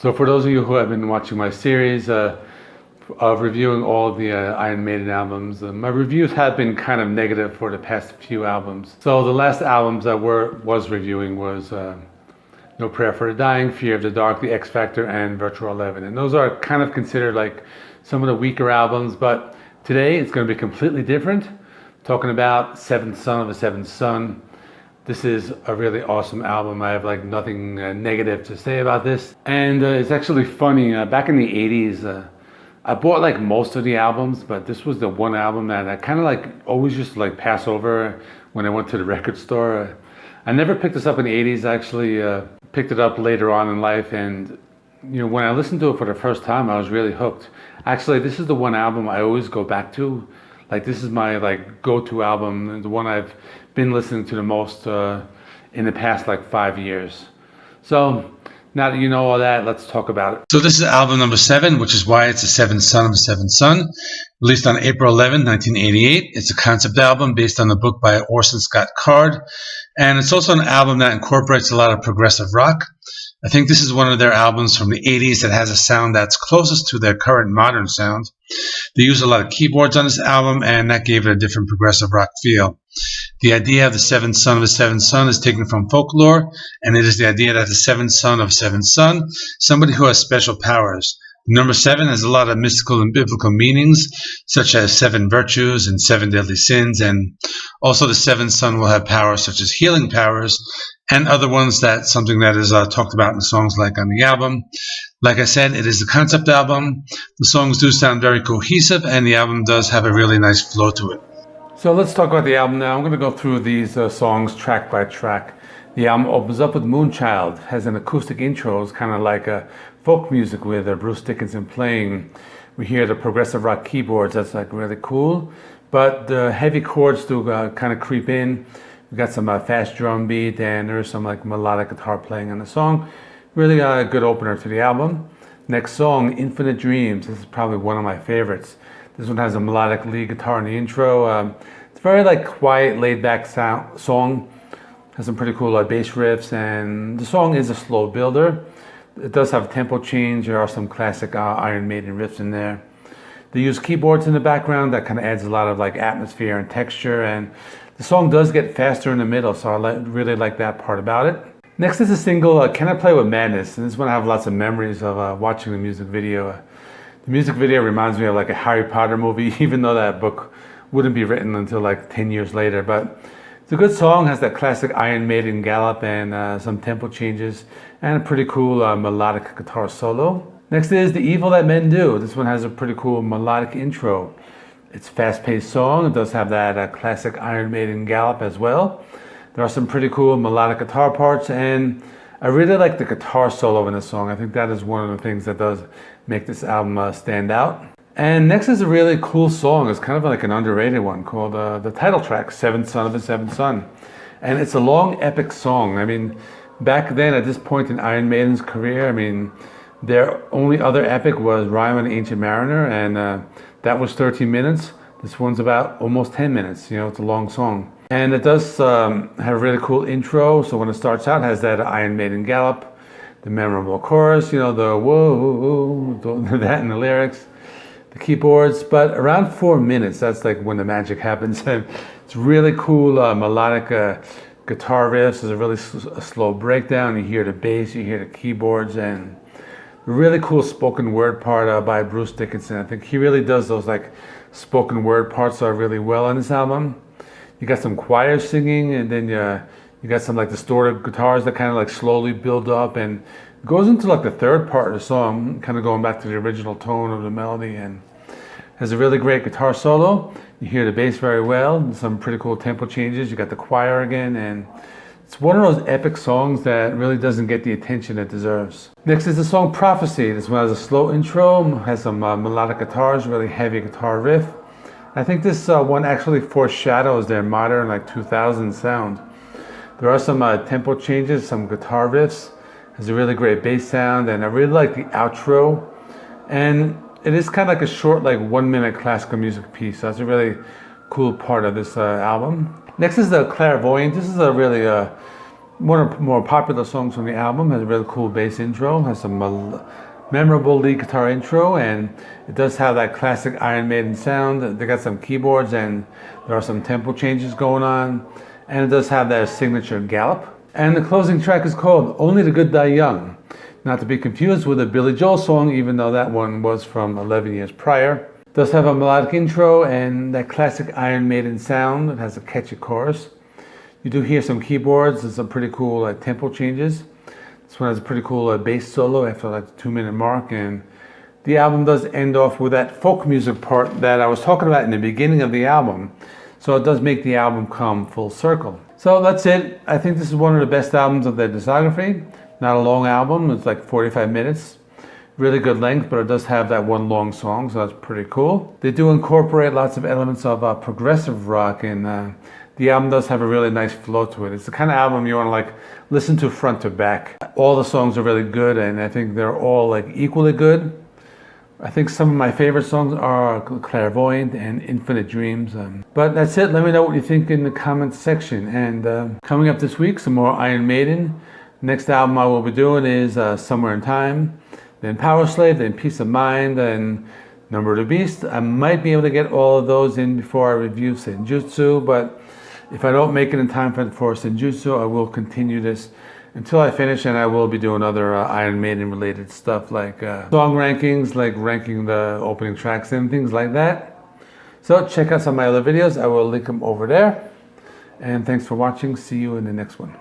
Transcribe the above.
So for those of you who have been watching my series of reviewing all of the Iron Maiden albums, my reviews have been kind of negative for the past few albums. So the last albums I was reviewing was No Prayer for the Dying, Fear of the Dark, The X Factor, and Virtual 11. And those are kind of considered like some of the weaker albums, but today it's going to be completely different. Talking about Seventh Son of a Seventh Son. This is a really awesome album. I have like nothing negative to say about this. And it's actually funny, back in the 80s, I bought like most of the albums, but this was the one album that I kind of like always just like pass over when I went to the record store. I never picked this up in the 80s. I actually picked it up later on in life, and you know, when I listened to it for the first time, I was really hooked. Actually, this is the one album I always go back to. Like, this is my like go-to album, the one I've been listening to the most in the past like 5 years. So now that you know all that, let's talk about it. So this is album number 7, which is why it's the Seventh Son of a Seventh Son, released on April 11, 1988. It's a concept album based on the book by Orson Scott Card, and it's also an album that incorporates a lot of progressive rock. I think this is one of their albums from the 80s that has a sound that's closest to their current modern sound. They use a lot of keyboards on this album, and that gave it a different progressive rock feel. The idea of the seventh son of a seventh son is taken from folklore, and it is the idea that the seventh son of a seventh son, somebody who has special powers. Number 7 has a lot of mystical and biblical meanings, such as 7 virtues and 7 deadly sins, and also the seventh son will have powers such as healing powers, and other ones something that is talked about in songs like on the album. Like I said, it is a concept album. The songs do sound very cohesive, and the album does have a really nice flow to it. So let's talk about the album now. I'm going to go through these songs track by track. The album opens up with Moonchild, has an acoustic intro. It's kind of like a folk music with Bruce Dickenson playing. We hear the progressive rock keyboards. That's like really cool. But the heavy chords do kind of creep in. We've got some fast drum beat, and there's some like melodic guitar playing on the song. Really a good opener to the album. Next song, Infinite Dreams. This is probably one of my favorites. This one has a melodic lead guitar in the intro. It's very like quiet, laid-back song. Has some pretty cool bass riffs, and the song is a slow builder. It does have a tempo change. There are some classic Iron Maiden riffs in there. They use keyboards in the background. That kind of adds a lot of like atmosphere and texture, and the song does get faster in the middle, so I really like that part about it. Next is a single, Can I Play With Madness? And this one I have lots of memories of watching the music video. The music video reminds me of like a Harry Potter movie, even though that book wouldn't be written until like 10 years later. But it's a good song, has that classic Iron Maiden gallop and some tempo changes, and a pretty cool melodic guitar solo. Next is The Evil That Men Do. This one has a pretty cool melodic intro. It's a fast-paced song. It does have that classic Iron Maiden gallop as well. There are some pretty cool melodic guitar parts, and I really like the guitar solo in this song. I think that is one of the things that does make this album stand out. And next is a really cool song. It's kind of like an underrated one called the title track, Seventh Son of a Seventh Son. And it's a long, epic song. I mean, back then, at this point in Iron Maiden's career, I mean, their only other epic was Rime of the Ancient Mariner, and that was 13 minutes. This one's about almost 10 minutes. You know, it's a long song. And it does have a really cool intro. So when it starts out, it has that Iron Maiden gallop, the memorable chorus, you know, the whoa, that in the lyrics, the keyboards. But around 4 minutes, that's like when the magic happens. It's really cool melodic guitar riffs. There's a really slow breakdown. You hear the bass, you hear the keyboards, and a really cool spoken word part by Bruce Dickenson. I think he really does those like spoken word parts really well on this album. You got some choir singing, and then you got some like distorted guitars that kind of like slowly build up, and it goes into like the third part of the song, kind of going back to the original tone of the melody, and has a really great guitar solo. You hear the bass very well, and some pretty cool tempo changes. You got the choir again, and it's one of those epic songs that really doesn't get the attention it deserves. Next is the song Prophecy. This one has a slow intro, has some melodic guitars, really heavy guitar riff. I think this one actually foreshadows their modern like 2000 sound. There are some tempo changes, some guitar riffs. Has a really great bass sound, and I really like the outro. And it is kind of like a short, like 1 minute classical music piece. So that's a really cool part of this album. Next is the Clairvoyant. This is a really one of the more popular songs from the album. Has a really cool bass intro, has some memorable lead guitar intro, and it does have that classic Iron Maiden sound. They got some keyboards and there are some tempo changes going on, and it does have that signature gallop. And the closing track is called Only the Good Die Young, not to be confused with a Billy Joel song, even though that one was from 11 years prior. It does have a melodic intro and that classic Iron Maiden sound. It has a catchy chorus. You do hear some keyboards and some pretty cool tempo changes. This one has a pretty cool bass solo after like the 2-minute mark, and the album does end off with that folk music part that I was talking about in the beginning of the album. So it does make the album come full circle. So that's it. I think this is one of the best albums of their discography. Not a long album, it's like 45 minutes. Really good length, but it does have that one long song, so that's pretty cool. They do incorporate lots of elements of progressive rock, and the album does have a really nice flow to it. It's the kind of album you want to like listen to front to back. All the songs are really good, and I think they're all like equally good. I think some of my favorite songs are Clairvoyant and Infinite Dreams. But that's it. Let me know what you think in the comments section. And coming up this week, some more Iron Maiden. Next album I will be doing is Somewhere in Time, then Power Slave, then Peace of Mind, and Number of the Beast. I might be able to get all of those in before I review Senjutsu, but if I don't make it in time for Senjutsu, I will continue this until I finish, and I will be doing other Iron Maiden related stuff like song rankings, like ranking the opening tracks and things like that. So check out some of my other videos. I will link them over there. And thanks for watching. See you in the next one.